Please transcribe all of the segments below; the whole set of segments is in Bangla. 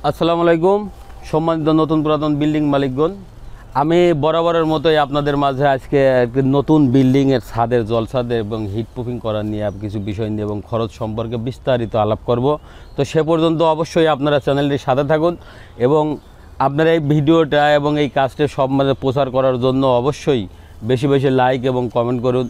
আসসালামু আলাইকুম সম্মানিত নতুন পুরাতন বিল্ডিং মালিকগণ, আমি বরাবরের মতোই আপনাদের মাঝে আজকে একটি নতুন বিল্ডিংয়ের ছাদের জলছাদ এবং হিট প্রুফিং করা নিয়ে কিছু বিষয় নিয়ে এবং খরচ সম্পর্কে বিস্তারিত আলাপ করব। তো সে পর্যন্ত অবশ্যই আপনারা চ্যানেলটির সাথে থাকুন এবং আপনারা এই ভিডিওটা এবং এই কাজটা সব মাঝে প্রচার করার জন্য অবশ্যই বেশি বেশি লাইক এবং কমেন্ট করুন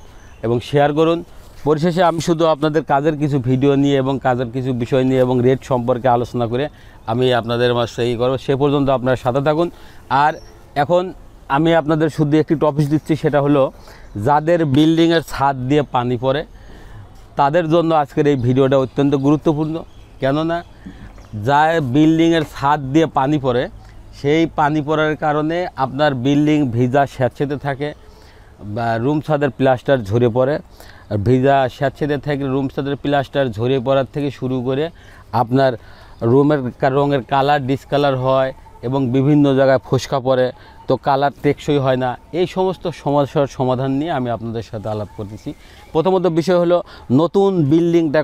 এবং শেয়ার করুন। পরিশেষে আমি শুধু আপনাদের কাজের কিছু ভিডিও নিয়ে এবং কাজের কিছু বিষয় নিয়ে এবং রেট সম্পর্কে আলোচনা করে আমি আপনাদের মাঝে এই করব। সে পর্যন্ত আপনারা সাথে থাকুন। আর এখন আমি আপনাদের শুধু একটি টপিক দিচ্ছি, সেটা হলো যাদের বিল্ডিংয়ের ছাদ দিয়ে পানি পড়ে তাদের জন্য আজকের এই ভিডিওটা অত্যন্ত গুরুত্বপূর্ণ। কেননা যা বিল্ডিংয়ের ছাদ দিয়ে পানি পড়ে সেই পানি পড়ার কারণে আপনার বিল্ডিং ভিজা স্যাঁতসেঁতে থাকে বা রুম ছাদের প্লাস্টার ঝরে পড়ে। ভিজা স্যাঁতসেঁতে থেকে রুম ছাদের প্লাস্টার ঝরে পড়ার থেকে শুরু করে আপনার রুমের রঙের কালার ডিসকালার হয় এবং বিভিন্ন জায়গায় ফোসকা পড়ে, তো কালার টেকসই হয় না। এই সমস্ত সমস্যার সমাধান নিয়ে আমি আপনাদের সাথে আলাপ করতেছি। প্রথমত বিষয় হলো নতুন বিল্ডিংটা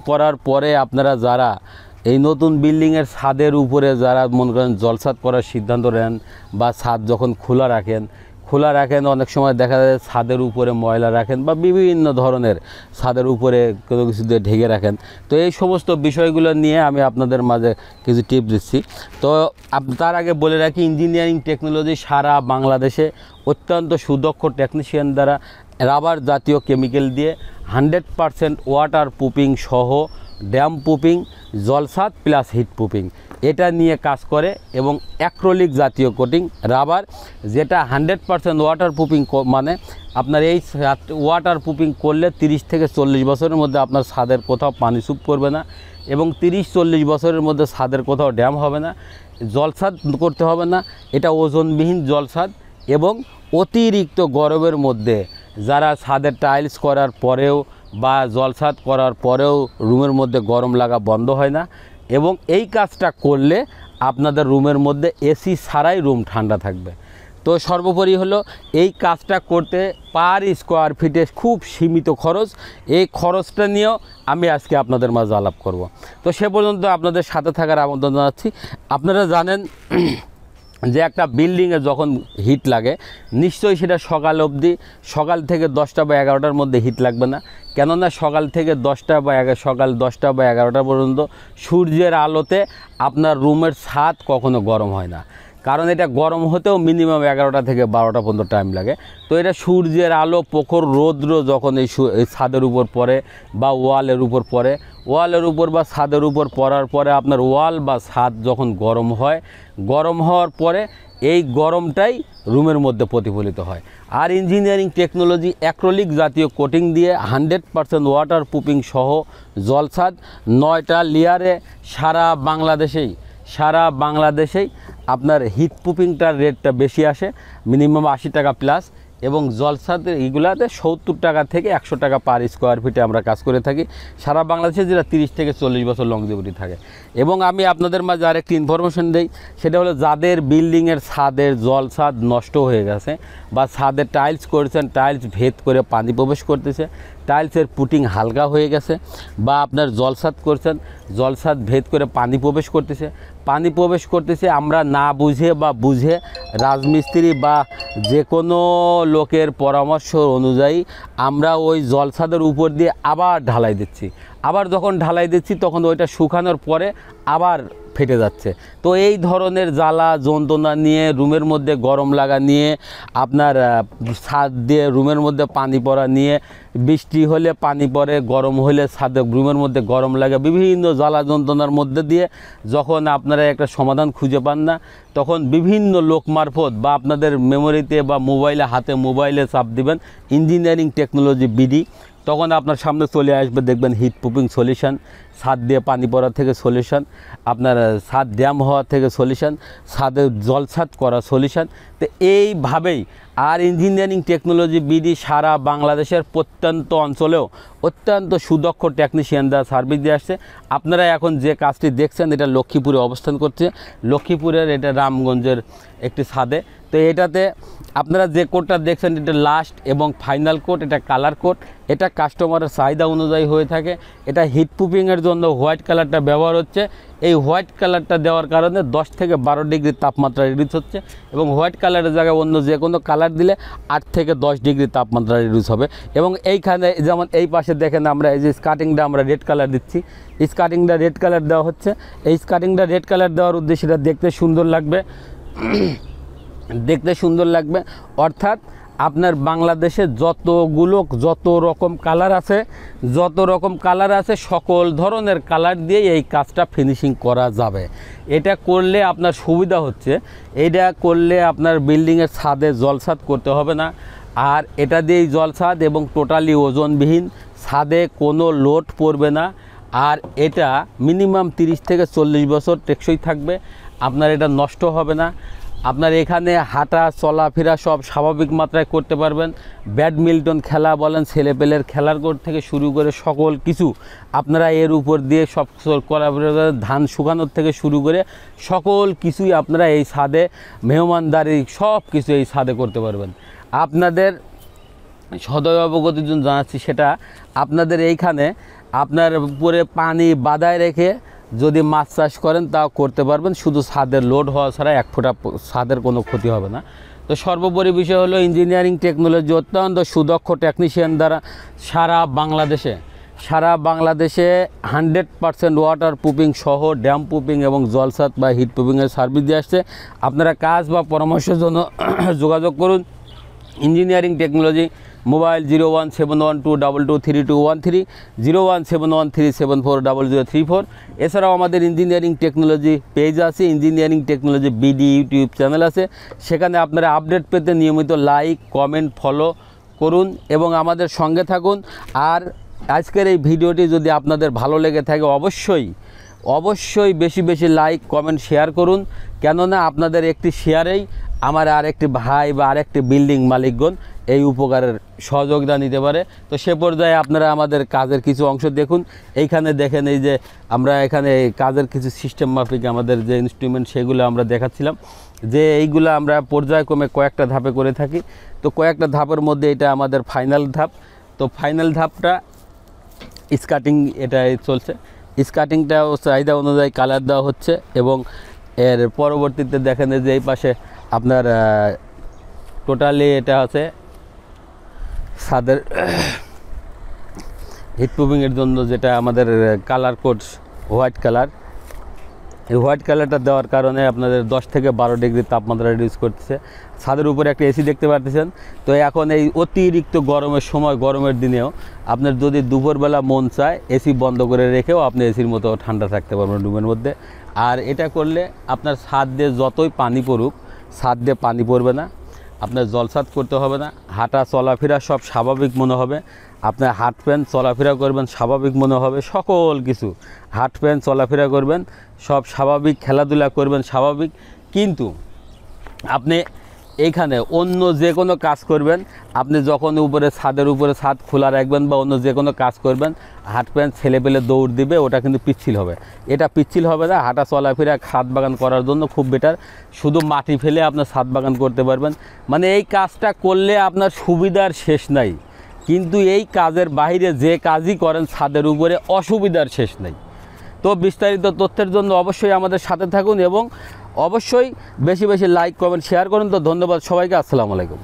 করার পরে আপনারা যারা এই নতুন বিল্ডিংয়ের ছাদের উপরে যারা মনে করেন জলছাদ করার সিদ্ধান্ত নেন বা ছাদ যখন খোলা রাখেন অনেক সময় দেখা যায় ছাদের উপরে ময়লা রাখেন বা বিভিন্ন ধরনের ছাদের উপরে কোনো কিছু দিয়ে ঢেকে রাখেন। তো এই সমস্ত বিষয়গুলো নিয়ে আমি আপনাদের মাঝে কিছু টিপ দিচ্ছি। তো তার আগে বলে রাখি, ইঞ্জিনিয়ারিং টেকনোলজি সারা বাংলাদেশে অত্যন্ত সুদক্ষ টেকনিশিয়ান দ্বারা রাবার জাতীয় কেমিক্যাল দিয়ে 100% ওয়াটার প্রুফিং সহ ড্যাম প্রুফিং, জলছাদ প্লাস হিট প্রুফিং এটা নিয়ে কাজ করে এবং অ্যাক্রিলিক জাতীয় কোটিং রাবার, যেটা 100% ওয়াটার প্রুফিং, মানে আপনার এই ওয়াটার প্রুফিং করলে 30 থেকে 40 বছরের মধ্যে আপনার ছাদের কোথাও পানি চুপ করবে না এবং 30-40 বছরের মধ্যে ছাদের কোথাও ড্যাম হবে না, জলছাদ করতে হবে না। এটা ওজনবিহীন জলছাদ এবং অতিরিক্ত গরমের মধ্যে যারা ছাদের টাইলস করার পরেও বা জলছাদ করার পরেও রুমের মধ্যে গরম লাগা বন্ধ হয় না এবং এই কাজটা করলে আপনাদের রুমের মধ্যে এসি ছাড়াই রুম ঠান্ডা থাকবে। তো সর্বোপরি হলো এই কাজটা করতে পার স্কোয়ার ফিটে খুব সীমিত খরচ। এই খরচটা নিয়েও আমি আজকে আপনাদের মাঝে আলাপ করব। তো সে পর্যন্ত আপনাদের সাথে থাকার আমন্ত্রণ জানাচ্ছি। আপনারা জানেন যে একটা বিল্ডিংয়ে যখন হিট লাগে নিশ্চয়ই সেটা সকাল থেকে 10টা বা 11টার মধ্যে হিট লাগবে না। কেননা সকাল 10টা বা 11টা পর্যন্ত সূর্যের আলোতে আপনার রুমের ছাদ কখনো গরম হয় না, কারণ এটা গরম হতেও মিনিমাম 11টা থেকে 12টা পর্যন্ত টাইম লাগে। তো এটা সূর্যের আলো, প্রখর রৌদ্র যখন এই ছাদের উপর পড়ে বা ওয়ালের উপর বা ছাদের উপর পড়ার পরে আপনার ওয়াল বা ছাদ যখন গরম হওয়ার পরে এই গরমটাই রুমের মধ্যে প্রতিফলিত হয়। আর ইঞ্জিনিয়ারিং টেকনোলজি অ্যাক্রিলিক জাতীয় কোটিং দিয়ে 100% ওয়াটার প্রুফিং সহ জলছাদ 9টা লেয়ারে সারা বাংলাদেশেই আপনার হিট প্রুফিংটার রেটটা বেশি আসে, মিনিমাম 80 টাকা প্লাস, এবং জলছাদের এইগুলাতে 70 টাকা থেকে 100 টাকা পার স্কোয়ার ফিটে আমরা কাজ করে থাকি সারা বাংলাদেশে, যেটা 30 থেকে 40 বছর লংজিভিটি থাকে। এবং আমি আপনাদের মাঝে আরেকটি ইনফরমেশন দিই, সেটা হলো যাদের বিল্ডিংয়ের ছাদের জলছাদ নষ্ট হয়ে গেছে বা ছাদের টাইলস করেছেন, টাইলস ভেদ করে পানি প্রবেশ করতেছে, টাইলসের পুটিং হালকা হয়ে গেছে, বা আপনার জলছাদ করছেন, জলছাদ ভেদ করে পানি প্রবেশ করতেছে আমরা না বুঝে বা বুঝে রাজমিস্ত্রি বা যে কোনো লোকের পরামর্শ অনুযায়ী আমরা ওই জলছাদের উপর দিয়ে আবার ঢালাই দিচ্ছি। আবার যখন ঢালাই দিচ্ছি তখন ওইটা শুকানোর পরে আবার ফেটে যাচ্ছে। তো এই ধরনের জ্বালা যন্ত্রণা নিয়ে, রুমের মধ্যে গরম লাগা নিয়ে, আপনার ছাদ দিয়ে রুমের মধ্যে পানি পড়া নিয়ে, বৃষ্টি হলে পানি পড়ে, গরম হলে ছাদে রুমের মধ্যে গরম লাগে, বিভিন্ন জ্বালা যন্ত্রণার মধ্যে দিয়ে যখন আপনারা একটা সমাধান খুঁজে পান না, তখন বিভিন্ন লোক মারফত বা আপনাদের মেমোরিতে বা হাতে মোবাইলে চাপ দিবেন ইঞ্জিনিয়ারিং টেকনোলজি বিডি, তখন আপনার সামনে চলে আসবে, দেখবেন হিট প্রুফিং সলিউশন, ছাদ দিয়ে পানি পড়া থেকে সলিউশন, আপনার ছাদ ড্যাম হওয়া থেকে সলিউশন, ছাদে জলছাদ করা সলিউশন। তো এইভাবেই আর ইঞ্জিনিয়ারিং টেকনোলজি বিডি সারা বাংলাদেশের প্রত্যন্ত অঞ্চলেও অত্যন্ত সুদক্ষ টেকনিশিয়ান দ্বারা সার্ভিস দিয়ে আসছে। আপনারা এখন যে কাজটি দেখছেন এটা লক্ষ্মীপুরে অবস্থান করছে, লক্ষ্মীপুরের এটা রামগঞ্জের একটি ছাদে। তো এটাতে আপনারা যে কোডটা দেখছেন এটা লাস্ট এবং ফাইনাল কোড, এটা কালার কোড, এটা কাস্টমারের চাহিদা অনুযায়ী হয়ে থাকে। এটা হিট প্রুফিংয়ের জন্য হোয়াইট কালারটা ব্যবহার হচ্ছে। এই হোয়াইট কালারটা দেওয়ার কারণে 10 থেকে 12 ডিগ্রি তাপমাত্রা রিডিউস হচ্ছে এবং হোয়াইট কালারের জায়গায় অন্য যে কোনো কালার দিলে 8 থেকে 10 ডিগ্রি তাপমাত্রা রিডিউস হবে। এবং এইখানে যেমন এই পাশে দেখেন আমরা এই যে স্কার্টিংটা আমরা রেড কালার দিচ্ছি, স্কার্টিংটা রেড কালার দেওয়া হচ্ছে। এই স্কার্টিংটা রেড কালার দেওয়ার উদ্দেশ্যে এটা দেখতে সুন্দর লাগবে, দেখতে সুন্দর লাগবে। অর্থাৎ আপনার বাংলাদেশে যত রকম কালার আছে সকল ধরনের কালার দিয়ে এই কাজটা ফিনিশিং করা যাবে। এটা করলে আপনার সুবিধা হচ্ছে, এটা করলে আপনার বিল্ডিংয়ের ছাদে জলছাদ করতে হবে না। আর এটা দিয়েই জলছাদ এবং টোটালি ওজনবিহীন, ছাদে কোনো লোড পড়বে না। আর এটা মিনিমাম 30 থেকে 40 বছর টেকসই থাকবে, আপনার এটা নষ্ট হবে না। আপনার এখানে হাঁটা চলাফেরা সব স্বাভাবিক মাত্রায় করতে পারবেন। ব্যাডমিন্টন খেলা বলেন, ছেলেপেলের খেলার কোর্ট থেকে শুরু করে সকল কিছু আপনারা এর উপর দিয়ে সব করা, ধান শুকানোর থেকে শুরু করে সকল কিছুই আপনারা এই ছাদে মেহমানদারি সব কিছু এই ছাদে করতে পারবেন। আপনাদের সদয় অবগতির জন্য জানাচ্ছি, সেটা আপনাদের এইখানে আপনার উপরে পানি বাদায় রেখে যদি মাছ চাষ করেন তাও করতে পারবেন, শুধু ছাদের লোড হওয়া ছাড়া 1 ফোঁটা ছাদের কোনো ক্ষতি হবে না। তো সর্বোপরি বিষয় হলো ইঞ্জিনিয়ারিং টেকনোলজি অত্যন্ত সুদক্ষ টেকনিশিয়ান দ্বারা সারা বাংলাদেশে 100% ওয়াটার প্রুফিং সহ ড্যাম প্রুফিং এবং জলছাদ বা হিট প্রুফিংয়ের সার্ভিস দিয়ে আসছে। আপনারা কাজ বা পরামর্শের জন্য যোগাযোগ করুন ইঞ্জিনিয়ারিং টেকনোলজি, মোবাইল 01712223213, 01713740034। এছাড়াও আমাদের ইঞ্জিনিয়ারিং টেকনোলজি পেজ আছে, engineering technology BD YouTube channel আছে, সেখানে আপনারা আপডেট পেতে নিয়মিত লাইক কমেন্ট ফলো করুন এবং আমাদের সঙ্গে থাকুন। আর আজকের এই ভিডিওটি যদি আপনাদের ভালো লেগে থাকে অবশ্যই বেশি বেশি লাইক কমেন্ট শেয়ার করুন, কেননা আপনাদের একটি শেয়ারেই আমার আরেকটি ভাই বা আরেকটি বিল্ডিং মালিকগণ এই উপকারের সহযোগিতা নিতে পারে। তো সে পর্যায়ে আপনারা আমাদের কাজের কিছু অংশ দেখুন। এইখানে দেখেন এই যে আমরা এখানে কাজের কিছু সিস্টেম মাফিক আমাদের যে ইনস্ট্রুমেন্ট সেগুলো আমরা দেখাচ্ছিলাম, যে এইগুলো আমরা পর্যায়ক্রমে কয়েকটা ধাপে করে থাকি। তো কয়েকটা ধাপের মধ্যে এটা আমাদের ফাইনাল ধাপ। তো ফাইনাল ধাপটা স্কার্টিং, এটা চলছে। স্কার্টিংটাও চাহিদা অনুযায়ী কালার দেওয়া হচ্ছে এবং এর পরবর্তীতে দেখেন যে এই পাশে আপনার টোটালি এটা আছে ছাদের হিট প্রুফিংয়ের জন্য, যেটা আমাদের কালার কোড হোয়াইট কালার। এই হোয়াইট কালারটা দেওয়ার কারণে আপনাদের 10 থেকে 12 ডিগ্রি তাপমাত্রা রিডিউস করতেছে। ছাদের উপরে একটা এসি দেখতে পাচ্ছেন। তো এখন এই অতিরিক্ত গরমের সময়, গরমের দিনেও আপনার যদি দুপুরবেলা মন চায় এসি বন্ধ করে রেখেও আপনি এসির মতো ঠান্ডা থাকতে পারবেন রুমের মধ্যে। আর এটা করলে আপনার ছাদ দিয়ে যতই পানি পড়ুক, ছাদ দিয়ে পানি পড়বে না, আপনার জলছাদ করতে হবে না, হাঁটা চলাফেরা সব স্বাভাবিক মনে হবে। আপনার হাঁটবেন চলাফেরা করবেন স্বাভাবিক মনে হবে, সকল কিছু হাঁটবেন চলাফেরা করবেন সব স্বাভাবিক, খেলাধুলা করবেন স্বাভাবিক। কিন্তু আপনি এইখানে অন্য যে কোনো কাজ করবেন, আপনি যখন ছাদের উপরে ছাদ খোলা রাখবেন বা অন্য যে কোনো কাজ করবেন, হাঁটবেন, ছেলেপেলে দৌড় দিবে, ওটা কিন্তু পিচ্ছিল হবে। এটা পিচ্ছিল হবে না, হাঁটা চলাফেরা ছাদ বাগান করার জন্য খুব বেটার। শুধু মাটি ফেলে আপনার ছাদ বাগান করতে পারবেন। মানে এই কাজটা করলে আপনার সুবিধার শেষ নাই, কিন্তু এই কাজের বাইরে যে কাজই করেন ছাদের উপরে অসুবিধার শেষ নাই। তো বিস্তারিত তথ্যের জন্য অবশ্যই আমাদের সাথে থাকুন এবং অবশ্যই বেশি বেশি লাইক কমেন্ট শেয়ার করুন। তো ধন্যবাদ সবাইকে, আসসালামু আলাইকুম।